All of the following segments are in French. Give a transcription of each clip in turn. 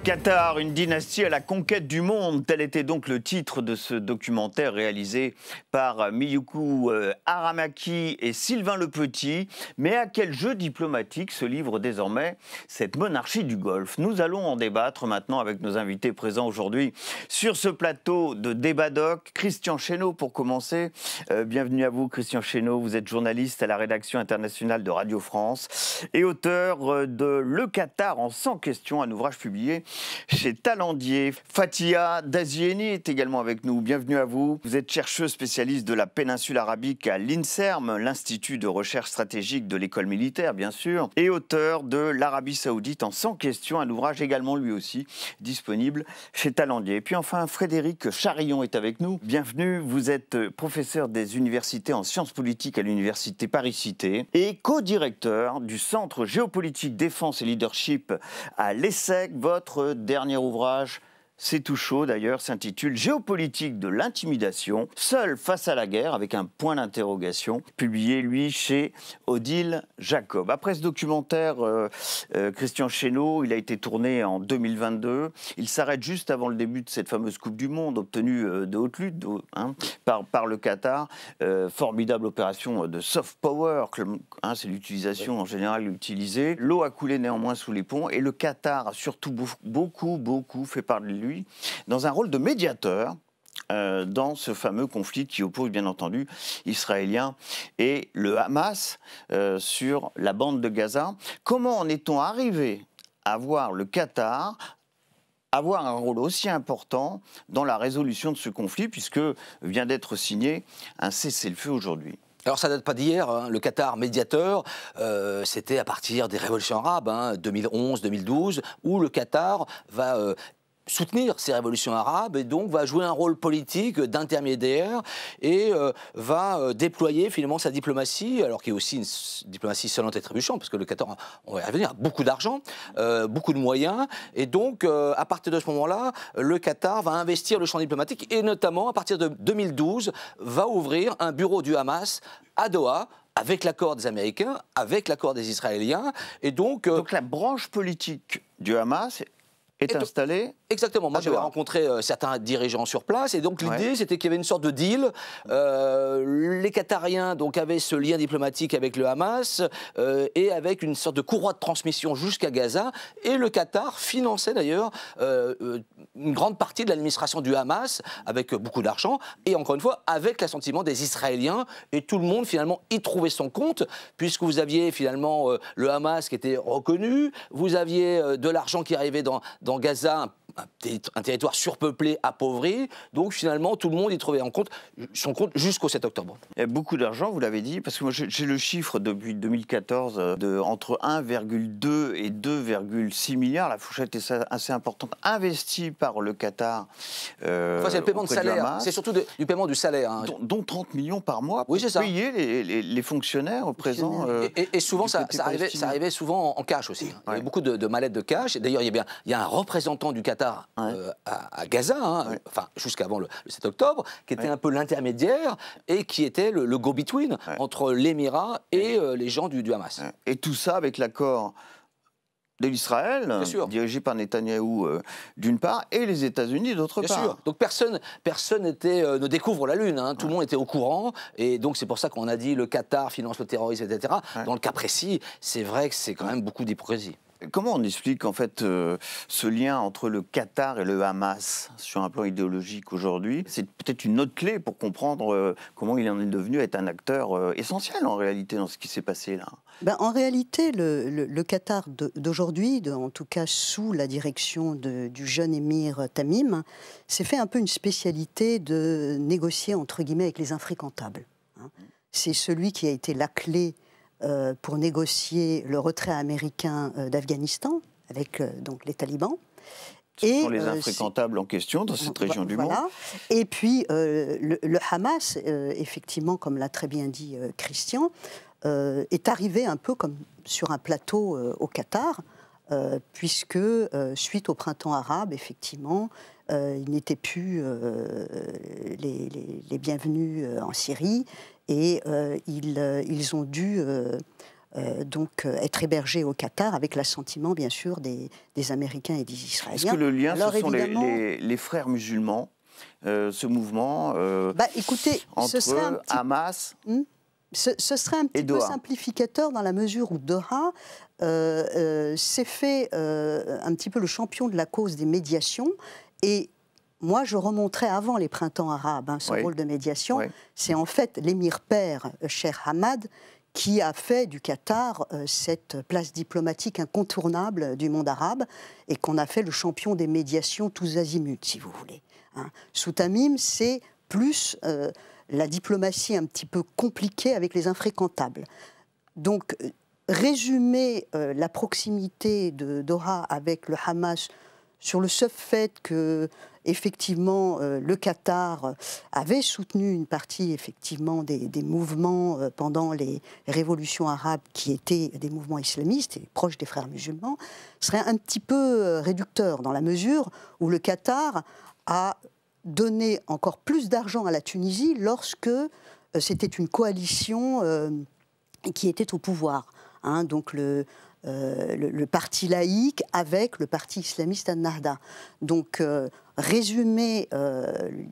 Qatar, une dynastie à la conquête du monde. Tel était donc le titre de ce documentaire réalisé par Miyuko Aramaki et Sylvain Le Petit. Mais à quel jeu diplomatique se livre désormais cette monarchie du Golfe? Nous allons en débattre maintenant avec nos invités présents aujourd'hui sur ce plateau de Débat Doc. Christian Chesneau pour commencer. Bienvenue à vous Christian Chesneau. Vous êtes journaliste à la rédaction internationale de Radio France et auteur de Le Qatar en 100 questions, un ouvrage publié chez Talendier. Fathia Dazieni est également avec nous. Bienvenue à vous. Vous êtes chercheuse spécialiste de la péninsule arabique à l'INSERM, l'Institut de recherche stratégique de l'école militaire, bien sûr, et auteur de l'Arabie Saoudite en 100 questions, un ouvrage également lui aussi disponible chez Talendier. Et puis enfin, Frédéric Charillon est avec nous. Bienvenue. Vous êtes professeur des universités en sciences politiques à l'université Paris-Cité et co-directeur du Centre géopolitique défense et leadership à l'ESSEC. Votre dernier ouvrage, c'est tout chaud d'ailleurs, s'intitule Géopolitique de l'intimidation, seul face à la guerre, avec un point d'interrogation, publié lui chez Odile Jacob. Après ce documentaire, Christian Chesneau, il a été tourné en 2022. Il s'arrête juste avant le début de cette fameuse Coupe du Monde, obtenue de haute lutte par le Qatar. Formidable opération de soft power, c'est l'utilisation en général utilisée. L'eau a coulé néanmoins sous les ponts et le Qatar a surtout beaucoup fait parler de lui dans un rôle de médiateur dans ce fameux conflit qui oppose bien entendu Israéliens et le Hamas sur la bande de Gaza. Comment en est-on arrivé à voir le Qatar avoir un rôle aussi important dans la résolution de ce conflit, puisque vient d'être signé un cessez-le-feu aujourd'hui? Alors ça date pas d'hier, hein. Le Qatar médiateur, c'était à partir des révolutions arabes, 2011, 2012, où le Qatar va soutenir ces révolutions arabes et donc va jouer un rôle politique d'intermédiaire et va déployer finalement sa diplomatie, alors qui est aussi une diplomatie sonnante et trébuchante, parce que le Qatar, on va y revenir, a beaucoup d'argent, beaucoup de moyens, et donc à partir de ce moment-là, le Qatar va investir le champ diplomatique et notamment à partir de 2012 va ouvrir un bureau du Hamas à Doha, avec l'accord des Américains, avec l'accord des Israéliens, et donc la branche politique du Hamas est installée. Exactement. Moi, j'avais rencontré certains dirigeants sur place, et donc l'idée, c'était qu'il y avait une sorte de deal. Les Qatariens donc avaient ce lien diplomatique avec le Hamas et avec une sorte de courroie de transmission jusqu'à Gaza. Et le Qatar finançait d'ailleurs une grande partie de l'administration du Hamas avec beaucoup d'argent et encore une fois avec l'assentiment des Israéliens. Et tout le monde finalement y trouvait son compte, puisque vous aviez finalement le Hamas qui était reconnu, vous aviez de l'argent qui arrivait dans Gaza, un territoire surpeuplé, appauvri. Donc finalement, tout le monde y trouvait son compte jusqu'au 7 octobre. Il y a beaucoup d'argent, vous l'avez dit, parce que moi j'ai le chiffre depuis 2014 de entre 1,2 et 2,6 milliards. La fourchette est assez importante, investie par le Qatar. Enfin, c'est le paiement de salaire. C'est surtout du paiement du salaire. Hein. Dont 30 millions par mois pour ça. payer les fonctionnaires présents. Et souvent, ça arrivait souvent en cash aussi. Il y avait beaucoup de mallettes de cash. D'ailleurs, il y a un représentant du Qatar à Gaza, enfin jusqu'avant le 7 octobre, qui était un peu l'intermédiaire et qui était le go-between entre l'Émirat et les gens du Hamas. Et tout ça avec l'accord de l'Israël, dirigé par Netanyahou d'une part, et les États-Unis d'autre part. Bien sûr. Donc personne ne découvre la Lune, tout le monde était au courant, et donc c'est pour ça qu'on a dit le Qatar finance le terrorisme, etc. Dans le cas précis, c'est vrai que c'est quand même beaucoup d'hypocrisie. Comment on explique en fait ce lien entre le Qatar et le Hamas sur un plan idéologique aujourd'hui? C'est peut-être une autre clé pour comprendre comment il en est devenu être un acteur essentiel en réalité dans ce qui s'est passé là. En réalité, le Qatar d'aujourd'hui, en tout cas sous la direction du jeune émir Tamim, s'est fait un peu une spécialité de négocier entre guillemets avec les infréquentables. C'est celui qui a été la clé pour négocier le retrait américain d'Afghanistan avec donc les talibans. Ce sont les infréquentables en question dans cette région du monde. Et puis le Hamas, effectivement, comme l'a très bien dit Christian, est arrivé un peu comme sur un plateau au Qatar, puisque suite au printemps arabe, effectivement, ils n'étaient plus les bienvenus en Syrie, et ils ont dû donc être hébergés au Qatar avec l'assentiment, bien sûr, des Américains et des Israéliens. Est-ce que le lien, Alors, ce sont évidemment, les frères musulmans, ce mouvement écoutez, entre Hamas ce serait un petit peu simplificateur dans la mesure où Doha s'est fait un petit peu le champion de la cause des médiations. Et moi, je remonterais avant les printemps arabes, ce rôle de médiation. C'est en fait l'émir père, Cheikh Hamad, qui a fait du Qatar cette place diplomatique incontournable du monde arabe et qu'on a fait le champion des médiations tous azimuts, si vous voulez. Sous Tamim, c'est plus la diplomatie un petit peu compliquée avec les infréquentables. Donc, résumer la proximité de Doha avec le Hamas sur le seul fait que, effectivement, le Qatar avait soutenu une partie, effectivement, des mouvements pendant les révolutions arabes qui étaient des mouvements islamistes et proches des frères musulmans, serait un petit peu réducteur dans la mesure où le Qatar a donné encore plus d'argent à la Tunisie lorsque c'était une coalition qui était au pouvoir. Donc le parti laïque avec le parti islamiste Al-Nahda. Donc résumer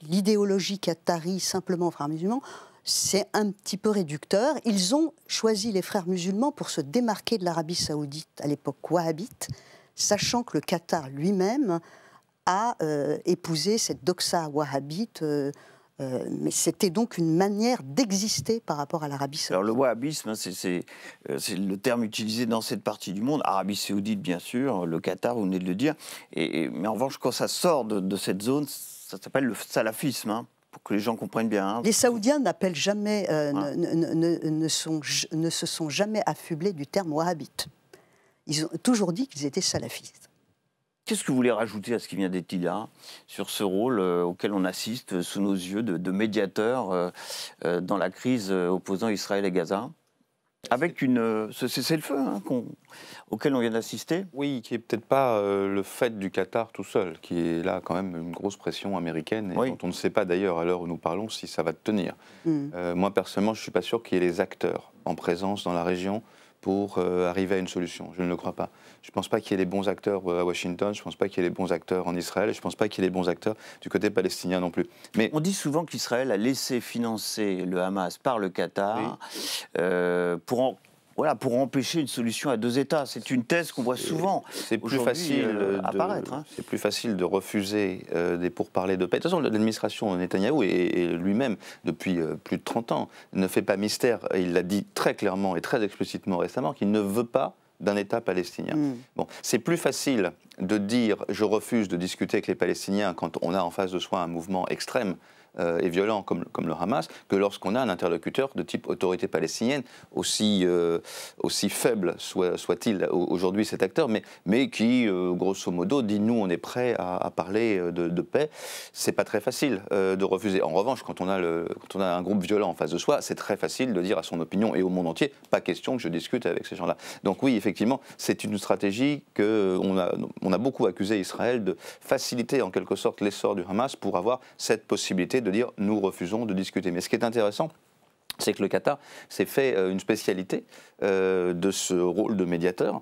l'idéologie qatari simplement aux frères musulmans, c'est un petit peu réducteur. Ils ont choisi les frères musulmans pour se démarquer de l'Arabie saoudite à l'époque wahhabite, sachant que le Qatar lui-même a épousé cette doxa wahhabite, mais c'était donc une manière d'exister par rapport à l'Arabie saoudite. Alors le wahhabisme, c'est le terme utilisé dans cette partie du monde, Arabie saoudite bien sûr, le Qatar, vous venez de le dire, mais en revanche quand ça sort de cette zone, ça s'appelle le salafisme, pour que les gens comprennent bien. Les Saoudiens n'appellent jamais, ne se sont jamais affublés du terme wahhabite. Ils ont toujours dit qu'ils étaient salafistes. Qu'est-ce que vous voulez rajouter à ce qui vient d'être dit là, sur ce rôle auquel on assiste sous nos yeux de médiateur dans la crise opposant Israël et Gaza, avec ce cessez-le-feu auquel on vient d'assister? Oui, qui n'est peut-être pas le fait du Qatar tout seul, qui est là quand même une grosse pression américaine, et dont on ne sait pas d'ailleurs à l'heure où nous parlons si ça va tenir. Moi personnellement, je ne suis pas sûr qu'il y ait les acteurs en présence dans la région pour arriver à une solution. Je ne le crois pas. Je ne pense pas qu'il y ait les bons acteurs à Washington, je ne pense pas qu'il y ait les bons acteurs en Israël, et je ne pense pas qu'il y ait les bons acteurs du côté palestinien non plus. Mais on dit souvent qu'Israël a laissé financer le Hamas par le Qatar pour empêcher une solution à deux États. C'est une thèse qu'on voit souvent. C'est plus facile apparaître. C'est plus facile de refuser des pourparlers de paix. De toute façon, l'administration Netanyahou et lui-même, depuis plus de 30 ans, ne fait pas mystère. Il l'a dit très clairement et très explicitement récemment qu'il ne veut pas d'un État palestinien. Bon, c'est plus facile de dire « je refuse de discuter avec les Palestiniens » quand on a en face de soi un mouvement extrême et violent comme le Hamas, que lorsqu'on a un interlocuteur de type autorité palestinienne, aussi faible soit-il aujourd'hui cet acteur, mais qui, grosso modo, dit « nous, on est prêt à parler de paix ». C'est pas très facile de refuser. En revanche, quand on a un groupe violent en face de soi, c'est très facile de dire à son opinion et au monde entier « pas question que je discute avec ces gens-là ». Donc oui, effectivement, c'est une stratégie qu'on a beaucoup accusé Israël de faciliter en quelque sorte l'essor du Hamas pour avoir cette possibilité de dire « nous refusons de discuter ». Mais ce qui est intéressant, c'est que le Qatar s'est fait une spécialité de ce rôle de médiateur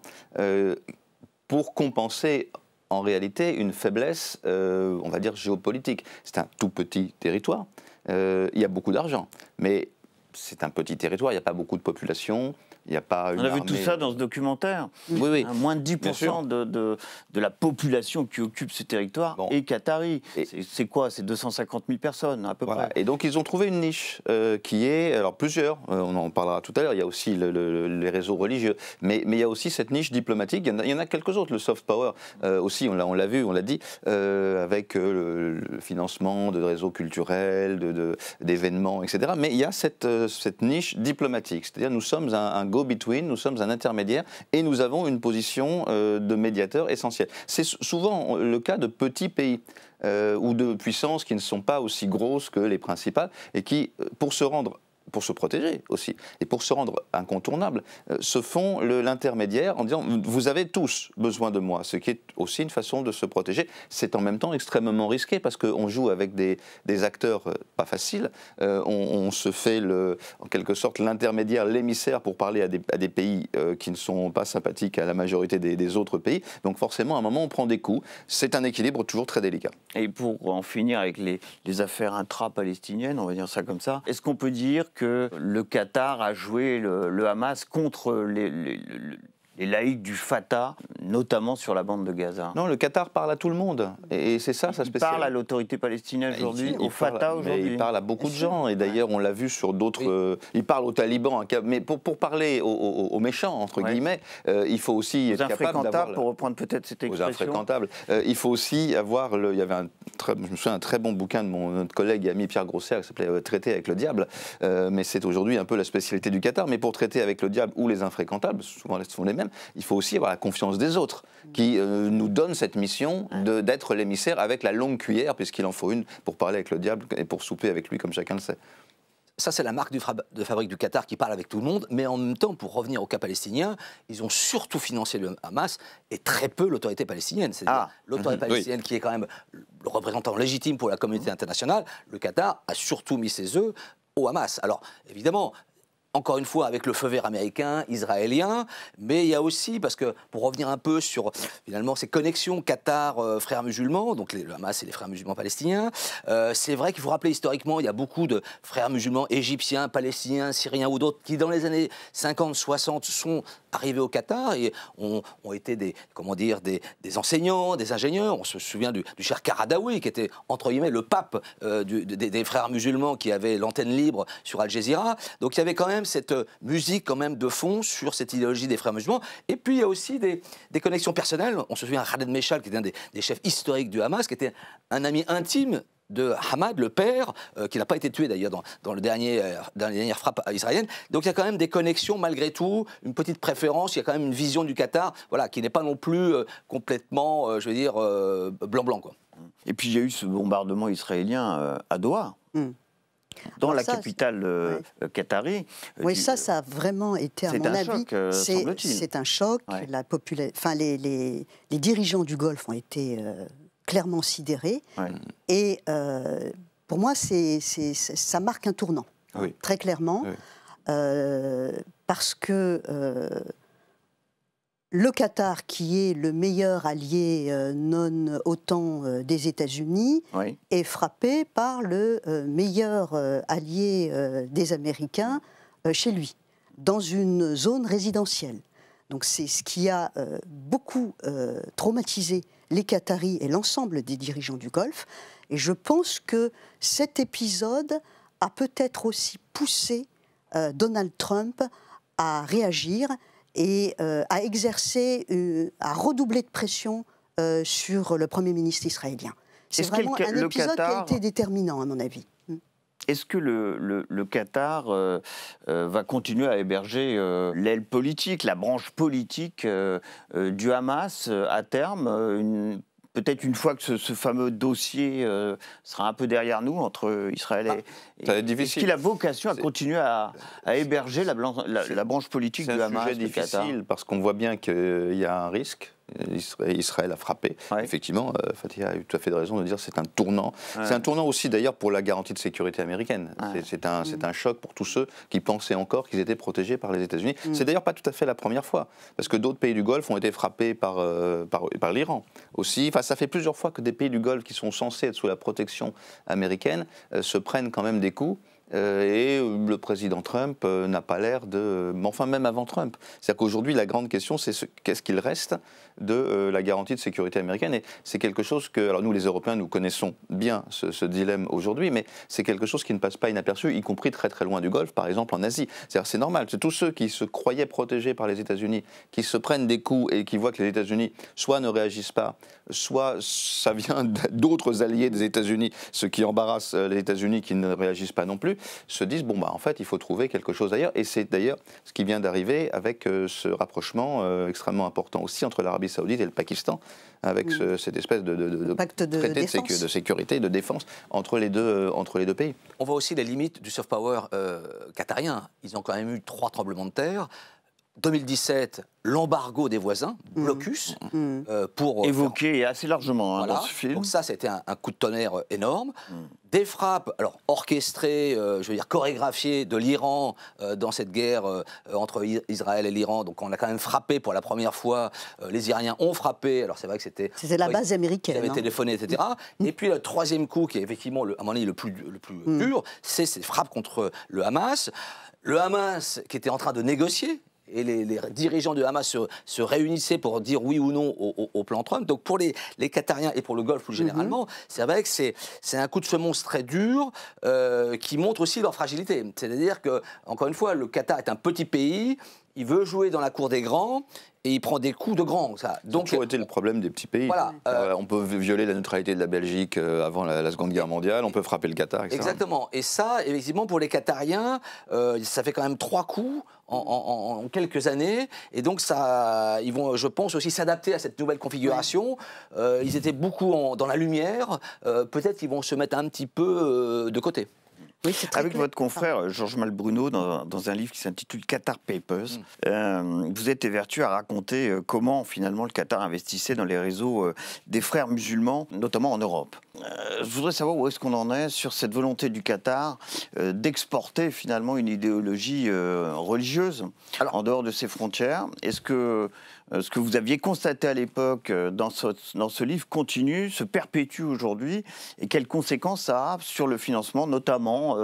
pour compenser en réalité une faiblesse, on va dire, géopolitique. C'est un tout petit territoire, il y a beaucoup d'argent, mais c'est un petit territoire, il n'y a pas beaucoup de population. Il y a pas une On a vu armée... tout ça dans ce documentaire. Oui. Moins de 10% de la population qui occupe ce territoire est qatari. C'est quoi? C'est 250 000 personnes, à peu près. Et donc, ils ont trouvé une niche qui est... Alors, plusieurs, on en parlera tout à l'heure, il y a aussi les réseaux religieux, mais il y a aussi cette niche diplomatique. Il y en a quelques autres, le soft power aussi, on l'a vu, on l'a dit, avec le financement de réseaux culturels, d'événements, etc. Mais il y a cette niche diplomatique, c'est-à-dire nous sommes un go-between, nous sommes un intermédiaire et nous avons une position de médiateur essentiel. C'est souvent le cas de petits pays ou de puissances qui ne sont pas aussi grosses que les principales et qui, pour se rendre pour se protéger aussi, et pour se rendre incontournable, se font l'intermédiaire en disant « vous avez tous besoin de moi », ce qui est aussi une façon de se protéger. C'est en même temps extrêmement risqué, parce qu'on joue avec des acteurs pas faciles, on se fait en quelque sorte l'intermédiaire, l'émissaire pour parler à des pays qui ne sont pas sympathiques à la majorité des autres pays, donc forcément à un moment on prend des coups, c'est un équilibre toujours très délicat. Et pour en finir avec les affaires intra-palestiniennes, on va dire ça comme ça, est-ce qu'on peut dire que le Qatar a joué le Hamas contre les laïcs du Fatah, notamment sur la bande de Gaza? Non, le Qatar parle à tout le monde, et c'est ça sa spécialité. Il parle à l'autorité palestinienne aujourd'hui, au Fatah aujourd'hui. Il parle à beaucoup de gens, et d'ailleurs on l'a vu sur d'autres... il parle aux talibans, mais pour parler aux méchants, entre guillemets, il faut aussi être capable d'avoir... pour reprendre peut-être cette expression. Aux infréquentables. Il faut aussi avoir... il y avait je me souviens, un très bon bouquin de notre collègue et ami Pierre Grosser qui s'appelait « Traiter avec le diable », mais c'est aujourd'hui un peu la spécialité du Qatar. Mais pour traiter avec le diable ou les infréquentables, souvent ce sont les mêmes, il faut aussi avoir la confiance des autres, qui nous donnent cette mission d'être l'émissaire avec la longue cuillère, puisqu'il en faut une pour parler avec le diable et pour souper avec lui, comme chacun le sait. Ça, c'est la marque de fabrique du Qatar qui parle avec tout le monde, mais en même temps, pour revenir au cas palestinien, ils ont surtout financé le Hamas et très peu l'autorité palestinienne. C'est-à-dire l'autorité palestinienne qui est quand même le représentant légitime pour la communauté internationale. Le Qatar a surtout mis ses œufs au Hamas. Alors, évidemment, encore une fois, avec le feu vert américain, israélien, mais il y a aussi, parce que pour revenir un peu sur finalement ces connexions Qatar-frères musulmans, donc le Hamas et les frères musulmans palestiniens, c'est vrai qu'il faut rappeler historiquement, il y a beaucoup de frères musulmans égyptiens, palestiniens, syriens ou d'autres qui dans les années 50-60 sont arrivés au Qatar et ont été des enseignants, des ingénieurs. On se souvient du cher Karadawi, qui était entre guillemets le pape des frères musulmans qui avait l'antenne libre sur Al Jazeera. Donc il y avait quand même cette musique quand même de fond sur cette idéologie des frères musulmans. Et puis il y a aussi des connexions personnelles. On se souvient de Khaled Meshal, qui était un des chefs historiques du Hamas, qui était un ami intime de Hamad, le père, qui n'a pas été tué d'ailleurs dans la dernière frappe israélienne. Donc il y a quand même des connexions malgré tout, une petite préférence, il y a quand même une vision du Qatar, voilà, qui n'est pas non plus complètement, je veux dire, blanc-blanc, quoi. Et puis il y a eu ce bombardement israélien à Doha. Dans la capitale qatari. Oui, ça a vraiment été, à mon avis, c'est un choc. Les dirigeants du Golfe ont été clairement sidérés. Et pour moi, ça marque un tournant, très clairement, parce que le Qatar, qui est le meilleur allié non-OTAN des États-Unis, est frappé par le meilleur allié des Américains chez lui, dans une zone résidentielle. Donc c'est ce qui a beaucoup traumatisé les Qataris et l'ensemble des dirigeants du Golfe. Et je pense que cet épisode a peut-être aussi poussé Donald Trump à réagir et à exercer, à redoubler de pression sur le Premier ministre israélien. C'est vraiment un épisode qui a été déterminant, à mon avis. Est-ce que le Qatar va continuer à héberger l'aile politique, la branche politique du Hamas à terme peut-être une fois que ce fameux dossier sera un peu derrière nous, entre Israël et... Est-ce qu'il a vocation à continuer à héberger la branche politique du Hamas? C'est un sujet difficile, parce qu'on voit bien qu'il y a un risque. Israël a frappé. Effectivement, Fatih a eu tout à fait de raison de dire que c'est un tournant. C'est un tournant aussi d'ailleurs pour la garantie de sécurité américaine. C'est un choc pour tous ceux qui pensaient encore qu'ils étaient protégés par les États-Unis. C'est d'ailleurs pas tout à fait la première fois, parce que d'autres pays du Golfe ont été frappés par l'Iran aussi. Enfin, ça fait plusieurs fois que des pays du Golfe qui sont censés être sous la protection américaine se prennent quand même des coups. Et le président Trump n'a pas l'air de... Enfin, même avant Trump. C'est-à-dire qu'aujourd'hui, la grande question, c'est qu'est-ce qu'il reste de la garantie de sécurité américaine. Et c'est quelque chose que... Alors nous, les Européens, nous connaissons bien ce dilemme aujourd'hui, mais c'est quelque chose qui ne passe pas inaperçu, y compris très très loin du Golfe, par exemple en Asie. C'est-à-dire c'est normal. C'est tous ceux qui se croyaient protégés par les États-Unis, qui se prennent des coups et qui voient que les États-Unis soit ne réagissent pas, soit ça vient d'autres alliés des États-Unis, ce qui embarrasse les États-Unis qui ne réagissent pas non plus. se disent, bon, bah, en fait, il faut trouver quelque chose ailleurs. Et c'est d'ailleurs ce qui vient d'arriver avec ce rapprochement extrêmement important aussi entre l'Arabie Saoudite et le Pakistan, avec cette espèce de pacte de traité défense. de sécurité, de défense entre les deux pays. On voit aussi les limites du soft power qatarien. Ils ont quand même eu 3 tremblements de terre. 2017, l'embargo des voisins, blocus, pour... Évoqué assez largement voilà. dans ce film. Donc ça, c'était un coup de tonnerre énorme. Des frappes, alors orchestrées, je veux dire chorégraphiées de l'Iran dans cette guerre entre Israël et l'Iran. Donc on a quand même frappé pour la première fois. Les Iraniens ont frappé. Alors c'est vrai que c'était la base américaine. Qui avait téléphoné, etc. Et puis le troisième coup, qui est effectivement, à mon avis, le plus dur, c'est ces frappes contre le Hamas. Le Hamas qui était en train de négocier. Et les dirigeants de Hamas se réunissaient pour dire oui ou non au plan Trump. Donc pour les Qatariens et pour le Golfe plus généralement, c'est vrai que c'est un coup de semonce très dur qui montre aussi leur fragilité. C'est-à-dire que, encore une fois, le Qatar est un petit pays, il veut jouer dans la cour des grands et il prend des coups de grands. Ça a toujours été le problème des petits pays. Voilà, on peut violer la neutralité de la Belgique avant la Seconde Guerre mondiale, on peut frapper le Qatar, etc. Exactement. Et ça, effectivement, pour les Qatariens, ça fait quand même 3 coups en quelques années. Et donc, ils vont, je pense, aussi s'adapter à cette nouvelle configuration. Ils étaient beaucoup dans la lumière. Peut-être qu'ils vont se mettre un petit peu de côté. Oui, avec votre confrère Georges Malbruno, dans un livre qui s'intitule Qatar Papers, vous êtes évertué à raconter comment finalement le Qatar investissait dans les réseaux des frères musulmans, notamment en Europe. Je voudrais savoir où est-ce qu'on en est sur cette volonté du Qatar d'exporter finalement une idéologie religieuse en dehors de ses frontières. Est-ce que ce que vous aviez constaté à l'époque dans ce livre continue, se perpétue aujourd'hui, et quelles conséquences ça a sur le financement, notamment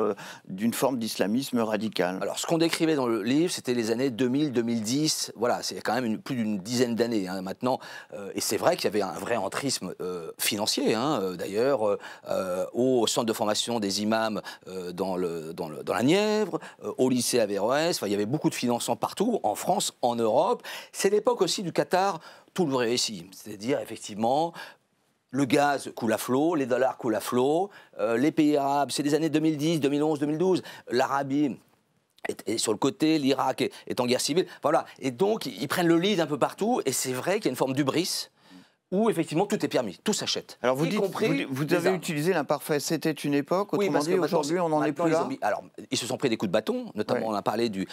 d'une forme d'islamisme radical? Alors, ce qu'on décrivait dans le livre, c'était les années 2000-2010. Voilà, c'est quand même plus d'une dizaine d'années maintenant. Et c'est vrai qu'il y avait un vrai entrisme financier, d'ailleurs, au centre de formation des imams dans la Nièvre, au lycée Averroès. Enfin, il y avait beaucoup de financement partout, en France, en Europe. C'est l'époque aussi du Qatar, tout le réussit. C'est-à-dire, effectivement, le gaz coule à flot, les dollars coulent à flot, les pays arabes, c'est les années 2010, 2011, 2012, l'Arabie est sur le côté, l'Irak est en guerre civile, voilà. Et donc, ils prennent le lead un peu partout, et c'est vrai qu'il y a une forme d'hubris, où effectivement tout est permis, tout s'achète. Alors vous avez utilisé l'imparfait, c'était une époque, autrement dit aujourd'hui on n'en est plus là. Alors ils se sont pris des coups de bâton, notamment on a parlé du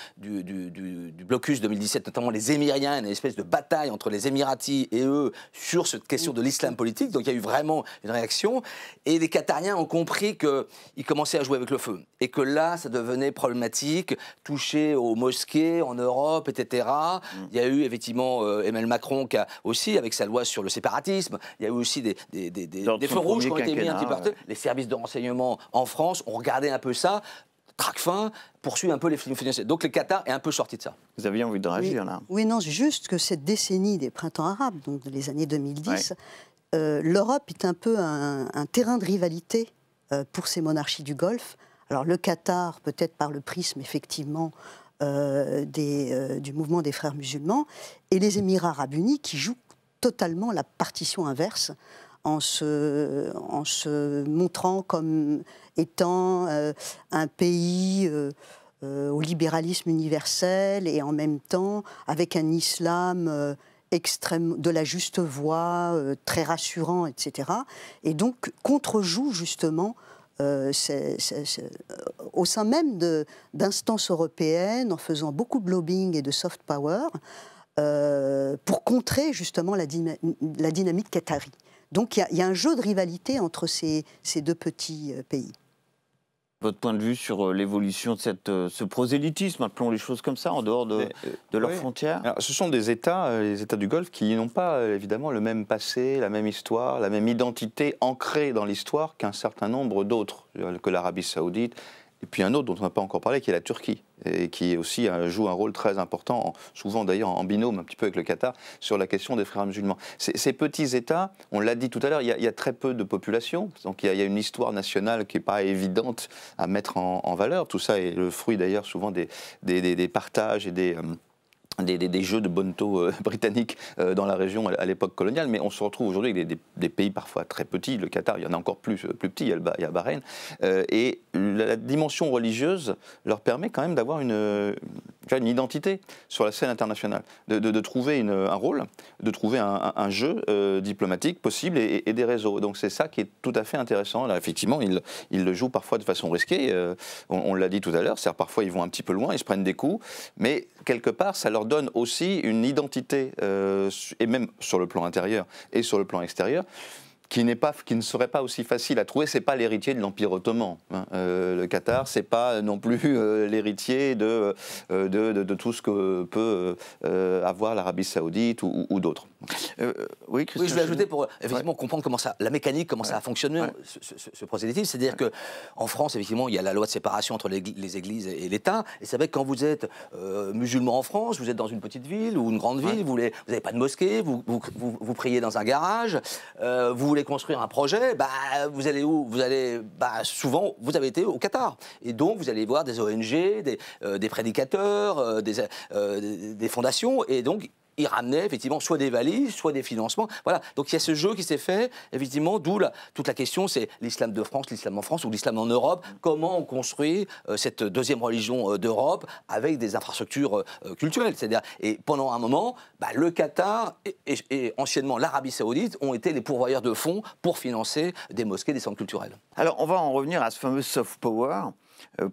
blocus 2017, notamment les Émiriens, une espèce de bataille entre les Émiratis et eux sur cette question de l'islam politique, donc il y a eu vraiment une réaction, et les Qatariens ont compris qu'ils commençaient à jouer avec le feu, et que là ça devenait problématique, toucher aux mosquées en Europe, etc. Il y a eu effectivement Emmanuel Macron qui a aussi, avec sa loi sur le séparatisme, il y a eu aussi des feux rouges qui ont été mis un petit peu partout. Les services de renseignement en France ont regardé un peu ça. Tracfin poursuit un peu les films financiers. Donc le Qatar est un peu sorti de ça. Vous aviez envie de réagir là? Oui, non, juste que cette décennie des printemps arabes, donc les années 2010, l'Europe est un peu un terrain de rivalité pour ces monarchies du Golfe. Alors le Qatar, peut-être par le prisme effectivement du mouvement des frères musulmans, et les Émirats arabes unis qui jouent totalement la partition inverse en se montrant comme étant un pays au libéralisme universel et en même temps avec un islam extrême, de la juste voie, très rassurant, etc. Et donc contre-joue justement au sein même d'instances européennes, en faisant beaucoup de lobbying et de soft power, pour contrer justement la dynamique qatari. Donc il y a un jeu de rivalité entre ces 2 petits pays. Votre point de vue sur l'évolution de ce prosélytisme, appelons les choses comme ça, en dehors de leurs frontières? Alors, ce sont des États, les États du Golfe, qui n'ont pas évidemment le même passé, la même histoire, la même identité ancrée dans l'histoire qu'un certain nombre d'autres, que l'Arabie Saoudite, et puis un autre dont on n'a pas encore parlé, qui est la Turquie, et qui aussi joue un rôle très important, souvent d'ailleurs en binôme un petit peu avec le Qatar, sur la question des frères musulmans. Ces petits États, on l'a dit tout à l'heure, il y a très peu de population, donc il y a une histoire nationale qui n'est pas évidente à mettre en valeur. Tout ça est le fruit d'ailleurs souvent des partages et des des jeux de bonneteau britanniques dans la région à l'époque coloniale, mais on se retrouve aujourd'hui avec des pays parfois très petits. Le Qatar, il y en a encore plus petit, il y a Bahreïn. Et la dimension religieuse leur permet quand même d'avoir une identité sur la scène internationale, de trouver un rôle, de trouver un jeu diplomatique possible et des réseaux. Donc c'est ça qui est tout à fait intéressant. Là, effectivement, ils le jouent parfois de façon risquée. On l'a dit tout à l'heure, c'est-à-dire parfois ils vont un petit peu loin, ils se prennent des coups, mais quelque part, ça leur donne aussi une identité, et même sur le plan intérieur et sur le plan extérieur, qui ne serait pas aussi facile à trouver. C'est pas l'héritier de l'Empire ottoman. Hein. Le Qatar, c'est pas non plus l'héritier de tout ce que peut avoir l'Arabie Saoudite ou d'autres. Oui, je vais ajouter pour effectivement comprendre comment ça, la mécanique, comment ça a fonctionné, ce prosélytisme. C'est-à-dire que en France, effectivement, il y a la loi de séparation entre les églises et l'État. Et c'est vrai que quand vous êtes musulman en France, vous êtes dans une petite ville ou une grande ville, vous n'avez pas de mosquée, vous priez dans un garage, vous voulez construire un projet, vous allez où? Vous allez, souvent, vous avez été au Qatar. Et donc, vous allez voir des ONG, des prédicateurs, des fondations, et donc, ils ramenaient effectivement soit des valises, soit des financements. Voilà. Donc il y a ce jeu qui s'est fait, effectivement, d'où toute la question, c'est l'islam de France, l'islam en France ou l'islam en Europe. Comment on construit cette deuxième religion d'Europe avec des infrastructures culturelles. C'est-à-dire, et pendant un moment, le Qatar et anciennement l'Arabie Saoudite ont été les pourvoyeurs de fonds pour financer des mosquées, des centres culturels. Alors on va en revenir à ce fameux soft power.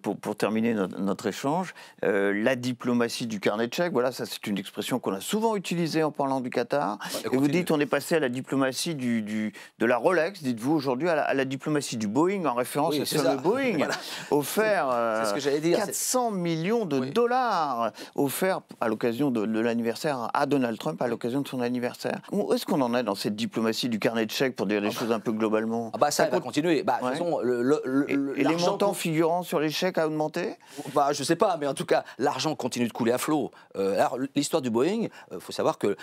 Pour terminer notre échange, la diplomatie du carnet de chèques, voilà, ça c'est une expression qu'on a souvent utilisée en parlant du Qatar. Et vous dites on est passé à la diplomatie de la Rolex, dites-vous aujourd'hui, à la diplomatie du Boeing, en référence à ce Boeing, voilà. Offert c'est ce que j'allais dire, 400 millions de dollars offert à l'occasion de l'anniversaire à Donald Trump, à l'occasion de son anniversaire. Où est-ce qu'on en est dans cette diplomatie du carnet de chèques, pour dire les choses un peu globalement? Ça va continuer. Façon, et les montants figurant sur les chèques a augmenté? Je ne sais pas, mais en tout cas, l'argent continue de couler à flot. Alors, l'histoire du Boeing, il faut savoir que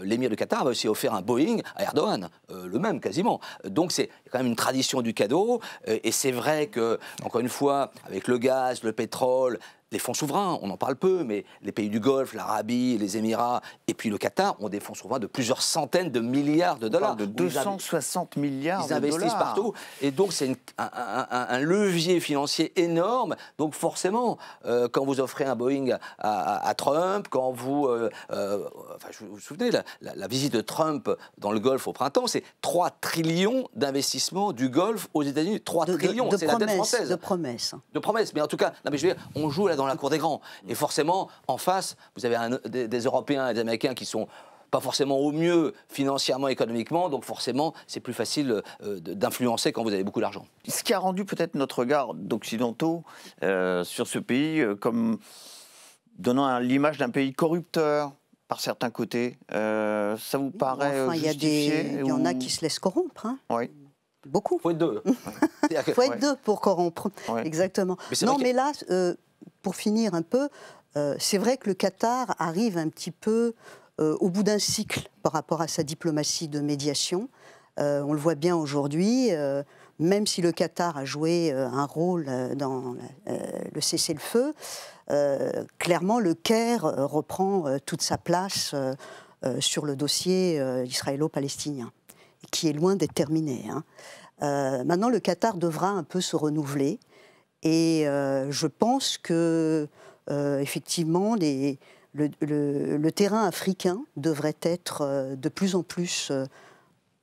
l'émir du Qatar a aussi offert un Boeing à Erdogan, le même quasiment. Donc, c'est quand même une tradition du cadeau. Et c'est vrai que, encore une fois, avec le gaz, le pétrole, les fonds souverains, on en parle peu, mais les pays du Golfe, l'Arabie, les Émirats et puis le Qatar ont des fonds souverains de plusieurs centaines de milliards de dollars. De 260 milliards de dollars. Ils investissent partout. Et donc, c'est un levier financier énorme. Donc, forcément, quand vous offrez un Boeing à Trump, quand vous... vous vous souvenez, la visite de Trump dans le Golfe au printemps, c'est 3 trillions d'investissements du Golfe aux États-Unis. 3 trillions, c'est la dette française. De promesses. De promesses. Mais en tout cas, non, mais je veux dire, on joue là dans la cour des grands. Et forcément, en face, vous avez des Européens et des Américains qui sont pas forcément au mieux financièrement, économiquement, donc forcément, c'est plus facile d'influencer quand vous avez beaucoup d'argent. Ce qui a rendu peut-être notre regard d'occidentaux sur ce pays comme donnant l'image d'un pays corrupteur par certains côtés, ça vous paraît justifié? Il y en a qui se laissent corrompre. Hein. Oui. Beaucoup. Il faut être deux. Il faut être deux pour corrompre. Ouais. Exactement. Mais là, pour finir un peu, c'est vrai que le Qatar arrive un petit peu au bout d'un cycle par rapport à sa diplomatie de médiation. On le voit bien aujourd'hui, même si le Qatar a joué un rôle dans le cessez-le-feu, clairement le Caire reprend toute sa place sur le dossier israélo-palestinien, qui est loin d'être terminé. Hein. Maintenant, le Qatar devra un peu se renouveler. Et je pense que, effectivement, le terrain africain devrait être de plus en plus...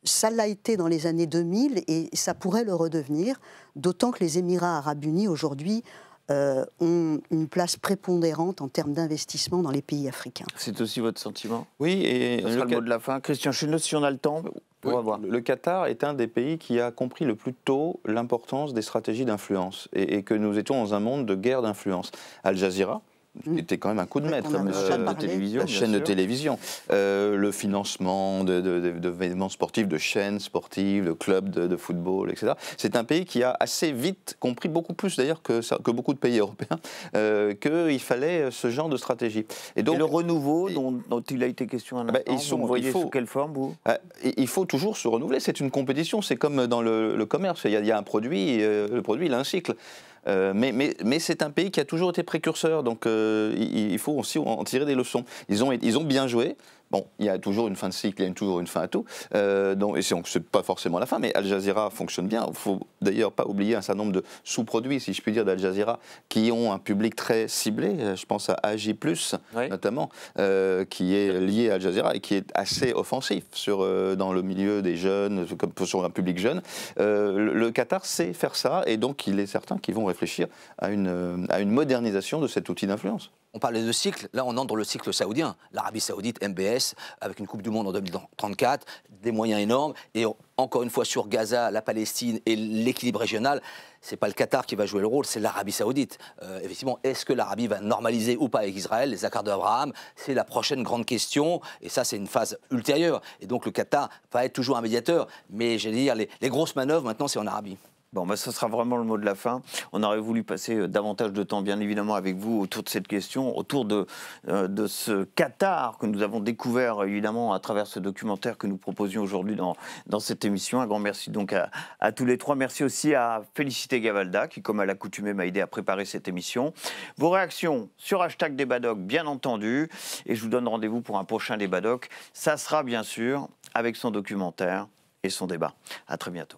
ça l'a été dans les années 2000 et ça pourrait le redevenir, d'autant que les Émirats arabes unis, aujourd'hui, ont une place prépondérante en termes d'investissement dans les pays africains. C'est aussi votre sentiment? Oui, et... Ce sera le mot de la fin. Christian Chesneau, si on a le temps... Oui, le Qatar est un des pays qui a compris le plus tôt l'importance des stratégies d'influence et que nous étions dans un monde de guerre d'influence. Al Jazeera, qui était quand même un coup de maître, la chaîne de télévision, le financement d'événements sportifs, de chaînes sportives, de clubs de football, etc. C'est un pays qui a assez vite compris, beaucoup plus d'ailleurs que beaucoup de pays européens, qu'il fallait ce genre de stratégie. Et donc, le renouveau dont il a été question à l'instant, vous voyez sous quelle forme, vous? Il faut toujours se renouveler, c'est une compétition, c'est comme dans le commerce, il y a un produit, le produit il a un cycle. Mais c'est un pays qui a toujours été précurseur, donc il faut aussi en tirer des leçons. Ils ont bien joué. Bon, il y a toujours une fin de cycle, il y a toujours une fin à tout. Et c'est pas forcément la fin, mais Al Jazeera fonctionne bien. Il ne faut d'ailleurs pas oublier un certain nombre de sous-produits, si je puis dire, d'Al Jazeera, qui ont un public très ciblé. Je pense à AJ+, notamment, qui est lié à Al Jazeera et qui est assez offensif dans le milieu des jeunes, comme sur un public jeune. Le Qatar sait faire ça, et donc il est certain qu'ils vont réfléchir à une modernisation de cet outil d'influence. On parlait de cycle, là on entre dans le cycle saoudien. L'Arabie Saoudite, MBS, avec une Coupe du Monde en 2034, des moyens énormes, et encore une fois sur Gaza, la Palestine et l'équilibre régional, c'est pas le Qatar qui va jouer le rôle, c'est l'Arabie Saoudite. Effectivement, est-ce que l'Arabie va normaliser ou pas avec Israël les accords d'Abraham? C'est la prochaine grande question, et ça c'est une phase ultérieure. Et donc le Qatar va être toujours un médiateur, mais j'allais dire, les grosses manœuvres maintenant c'est en Arabie. Bon, bah, ce sera vraiment le mot de la fin. On aurait voulu passer davantage de temps, bien évidemment, avec vous autour de cette question, autour de ce Qatar que nous avons découvert, évidemment, à travers ce documentaire que nous proposions aujourd'hui dans cette émission. Un grand merci donc à tous les trois. Merci aussi à Félicité Gavalda, qui, comme à l'accoutumée, m'a aidé à préparer cette émission. Vos réactions sur #Débadoc, bien entendu. Et je vous donne rendez-vous pour un prochain Débadoc. Ça sera, bien sûr, avec son documentaire et son débat. À très bientôt.